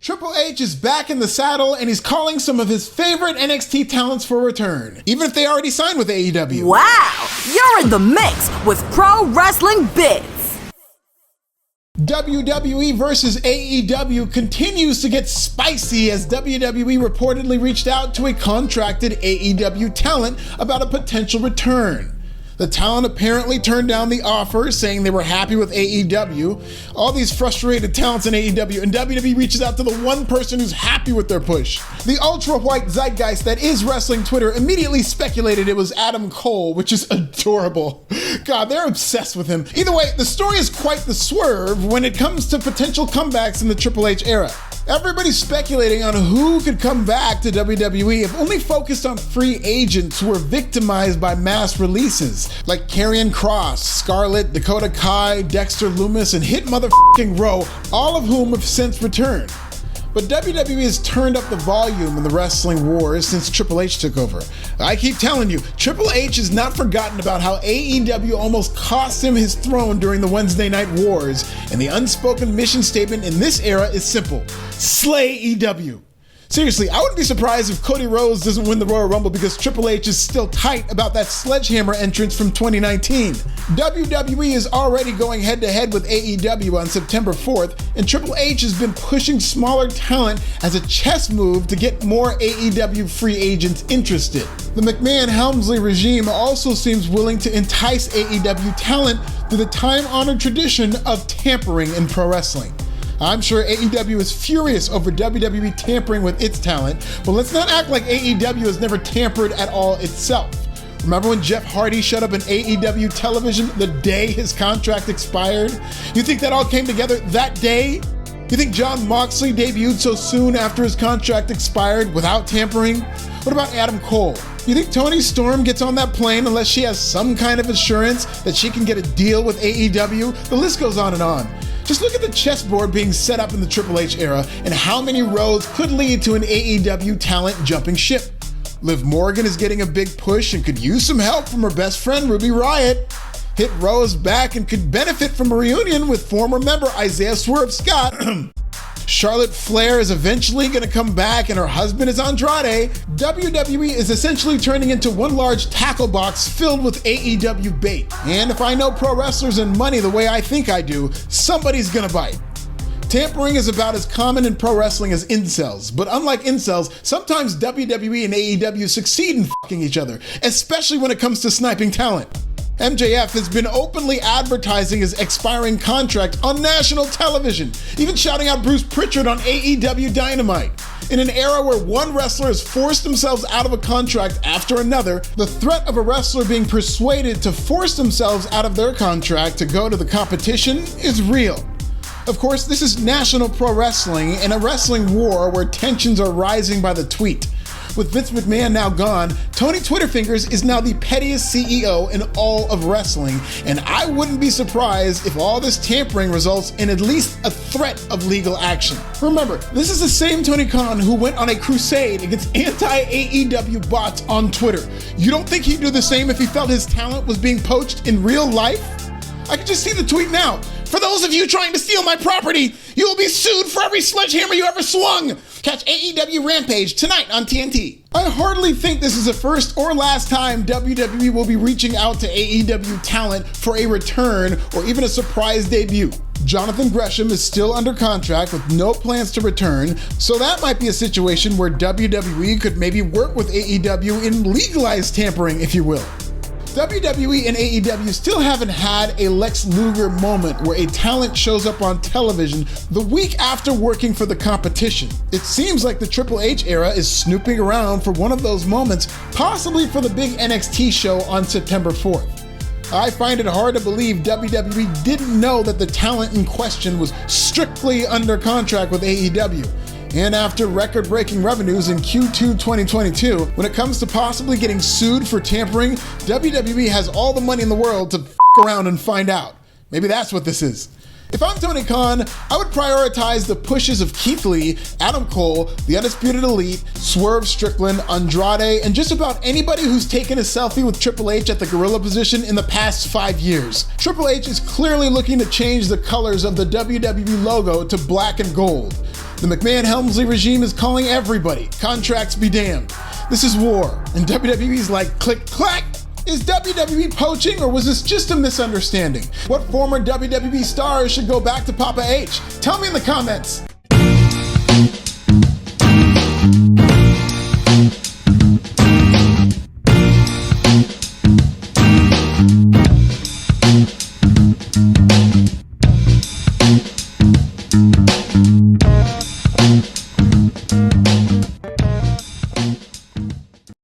Triple H is back in the saddle and he's calling some of his favorite NXT talents for return, even if they already signed with AEW. Wow, you're in the mix with Pro Wrestling Bits. WWE versus AEW continues to get spicy as WWE reportedly reached out to a contracted AEW talent about a potential return. The talent apparently turned down the offer, saying they were happy with AEW. All these frustrated talents in AEW, and WWE reaches out to the one person who's happy with their push. The ultra-white zeitgeist that is wrestling Twitter immediately speculated it was Adam Cole, which is adorable. God, they're obsessed with him. Either way, the story is quite the swerve when it comes to potential comebacks in the Triple H era. Everybody's speculating on who could come back to WWE if only focused on free agents who were victimized by mass releases, like Karrion Kross, Scarlett, Dakota Kai, Dexter Lumis, and Hit Motherfucking Row, all of whom have since returned. But WWE has turned up the volume in the wrestling wars since Triple H took over. I keep telling you, Triple H has not forgotten about how AEW almost cost him his throne during the Wednesday Night Wars, and the unspoken mission statement in this era is simple: slay EW. Seriously, I wouldn't be surprised if Cody Rhodes doesn't win the Royal Rumble because Triple H is still tight about that sledgehammer entrance from 2019. WWE is already going head-to-head with AEW on September 4th, and Triple H has been pushing smaller talent as a chess move to get more AEW free agents interested. The McMahon-Helmsley regime also seems willing to entice AEW talent through the time-honored tradition of tampering in pro wrestling. I'm sure AEW is furious over WWE tampering with its talent, but let's not act like AEW has never tampered at all itself. Remember when Jeff Hardy showed up in AEW television the day his contract expired? You think that all came together that day? You think Jon Moxley debuted so soon after his contract expired without tampering? What about Adam Cole? You think Toni Storm gets on that plane unless she has some kind of assurance that she can get a deal with AEW? The list goes on and on. Just look at the chessboard being set up in the Triple H era and how many roads could lead to an AEW talent jumping ship. Liv Morgan is getting a big push and could use some help from her best friend Ruby Riott. Hit Row is back and could benefit from a reunion with former member Isaiah Swerve Scott. Charlotte Flair is eventually going to come back and her husband is Andrade. WWE is essentially turning into one large tackle box filled with AEW bait. And if I know pro wrestlers and money the way I think I do, somebody's going to bite. Tampering is about as common in pro wrestling as incels, but unlike incels, sometimes WWE and AEW succeed in fucking each other, especially when it comes to sniping talent. MJF has been openly advertising his expiring contract on national television, even shouting out Bruce Pritchard on AEW Dynamite. In an era where one wrestler has forced themselves out of a contract after another, the threat of a wrestler being persuaded to force themselves out of their contract to go to the competition is real. Of course, this is national pro wrestling and a wrestling war where tensions are rising by the tweet. With Vince McMahon now gone, Tony Twitterfingers is now the pettiest CEO in all of wrestling, and I wouldn't be surprised if all this tampering results in at least a threat of legal action. Remember, this is the same Tony Khan who went on a crusade against anti-AEW bots on Twitter. You don't think he'd do the same if he felt his talent was being poached in real life? I can just see the tweet now. For those of you trying to steal my property, you will be sued for every sledgehammer you ever swung. Catch AEW Rampage tonight on TNT. I hardly think this is the first or last time WWE will be reaching out to AEW talent for a return or even a surprise debut. Jonathan Gresham is still under contract with no plans to return, so that might be a situation where WWE could maybe work with AEW in legalized tampering, if you will. WWE and AEW still haven't had a Lex Luger moment where a talent shows up on television the week after working for the competition. It seems like the Triple H era is snooping around for one of those moments, possibly for the big NXT show on September 4th. I find it hard to believe WWE didn't know that the talent in question was strictly under contract with AEW. And after record-breaking revenues in Q2 2022, when it comes to possibly getting sued for tampering, WWE has all the money in the world to f*** around and find out. Maybe that's what this is. If I'm Tony Khan, I would prioritize the pushes of Keith Lee, Adam Cole, The Undisputed Elite, Swerve Strickland, Andrade, and just about anybody who's taken a selfie with Triple H at the gorilla position in the past 5 years. Triple H is clearly looking to change the colors of the WWE logo to black and gold. The McMahon-Helmsley regime is calling everybody. Contracts be damned. This is war, and WWE's like, click, clack. Is WWE poaching, or was this just a misunderstanding? What former WWE stars should go back to Papa H? Tell me in the comments.